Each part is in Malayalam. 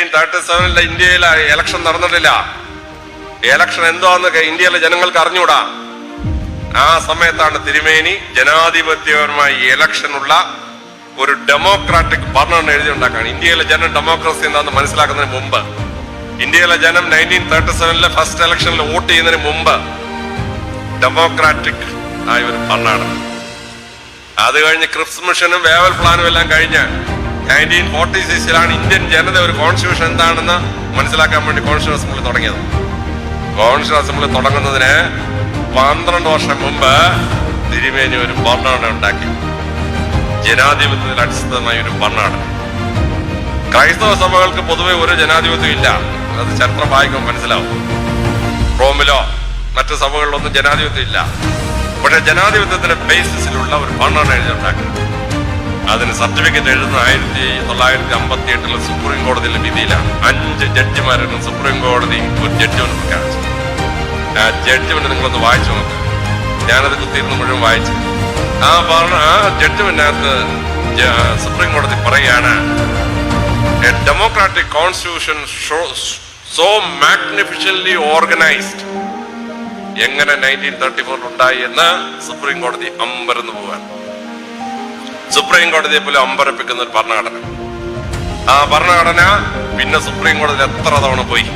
1937 ഇന്ത്യയിൽ ഇലക്ഷൻ നടന്നിട്ടില്ല. ഇലക്ഷൻ എന്താന്ന് ഇന്ത്യയിലെ ജനങ്ങൾക്ക് അറിഞ്ഞൂടാ. ആ സമയത്താണ് തിരുമേനി ജനാധിപത്യപരമായ ഇലക്ഷനുള്ള ഒരു ഡെമോക്രാറ്റിക് ഭരണം എഴുതിയുണ്ടാക്കാണ്. ഇന്ത്യയിലെ ജനം ഡെമോക്രസി എന്താണെന്ന് മനസ്സിലാക്കുന്നതിന് മുമ്പ്, ഇന്ത്യയിലെ ജനം 1937 ഫസ്റ്റ് ഇലക്ഷനിൽ വോട്ട് ചെയ്യുന്നതിന് മുമ്പ് ഡെമോക്രാറ്റിക് ആയ ഒരു ഭരണമാണ്. അത് കഴിഞ്ഞ് ക്രിപ്സ് മിഷനും വേവൽ പ്ലാനും എല്ലാം കഴിഞ്ഞ് 1946 ഇന്ത്യൻ ജനത ഒരു കോൺസ്റ്റിറ്റ്യൂഷൻ എന്താണെന്ന് മനസ്സിലാക്കാൻ വേണ്ടി കോൺസ്റ്റിറ്റ്യൂഷൻ അസംബ്ലി തുടങ്ങിയത്. കോൺസ്റ്റിറ്റ്യൂഷൻ അസംബ്ലി തുടങ്ങുന്നതിന് 12 വർഷം മുമ്പ് തിരുമേനി ഒരു ഭരണഘടന ഉണ്ടാക്കി. ജനാധിപത്യത്തിൽ അടിസ്ഥാനമായ ഒരു ഭരണഘടന. ക്രൈസ്തവ സഭകൾക്ക് പൊതുവെ ഒരു ജനാധിപത്യം ഇല്ല. അത് ചരിത്രം വായിക്കുമ്പോൾ മനസ്സിലാവും. റോമിലോ മറ്റു സഭകളിലൊന്നും ജനാധിപത്യം ഇല്ല. പക്ഷെ ജനാധിപത്യത്തിന്റെ ബേസിസിലുള്ള ഒരു ഭരണഘടന എഴുതിയുണ്ടാക്കി. അതിന് സർട്ടിഫിക്കറ്റ് എഴുതുന്ന 1958 സുപ്രീം കോടതിയിലെ വിധിയിലാണ്. 5 ജഡ്ജിമാരും സുപ്രീം കോടതി ഒരു ജഡ്ജ്മെന്റ് പ്രഖ്യാപിച്ചു. ആ ജഡ്ജ്മെന്റ് നിങ്ങളൊന്ന് വായിച്ചു നോക്ക്. ഞാനത് കുത്തിയിരുന്ന് മുഴുവൻ വായിച്ചു. ആ ജഡ്ജ്മെന്റിനകത്ത് സുപ്രീം കോടതി പറയുകയാണ്, a democratic constitution so magnificently organised. എങ്ങനെ 1934 ഉണ്ടായി എന്ന് സുപ്രീം കോടതി അമ്പരന്ന് പോവാൻ. സുപ്രീം കോടതിയെ പോലും അമ്പരപ്പിക്കുന്ന ഒരു ഭരണഘടന. ആ ഭരണഘടന പിന്നെ സുപ്രീം കോടതിയിൽ എത്ര തവണ പോയി?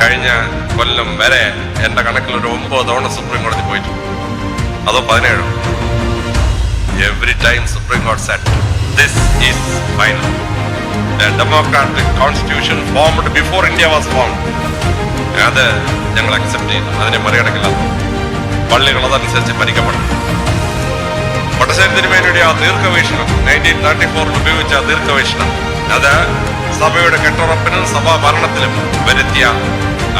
കഴിഞ്ഞ കൊല്ലം വരെ എന്റെ കണക്കിൽ ഒരു 9 തവണ സുപ്രീം കോടതി പോയിട്ടുണ്ട്. അതോ 17. എവറി ടൈം സുപ്രീം കോടതി said this is final. The democratic constitution formed before India was formed. അത് ഞങ്ങൾ അക്സെപ്റ്റ് ചെയ്തു. അതിനെ മറികടക്കില്ല. പള്ളികൾ അതനുസരിച്ച് ഭരിക്കപ്പെടും. പട്ടശ്ശേരി തിരുമേനിയുടെ ആ ദീർഘവീക്ഷണം, 1934 ഉപയോഗിച്ച ആ ദീർഘവീക്ഷണം, അത് സഭയുടെ കെട്ടുറപ്പിനും സഭാ ഭരണത്തിലും വരുത്തിയ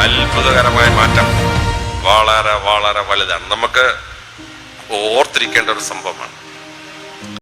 അത്ഭുതകരമായ മാറ്റം വളരെ വളരെ വലുതാണ്. നമുക്ക് ഓർത്തിരിക്കേണ്ട ഒരു സംഭവമാണ്.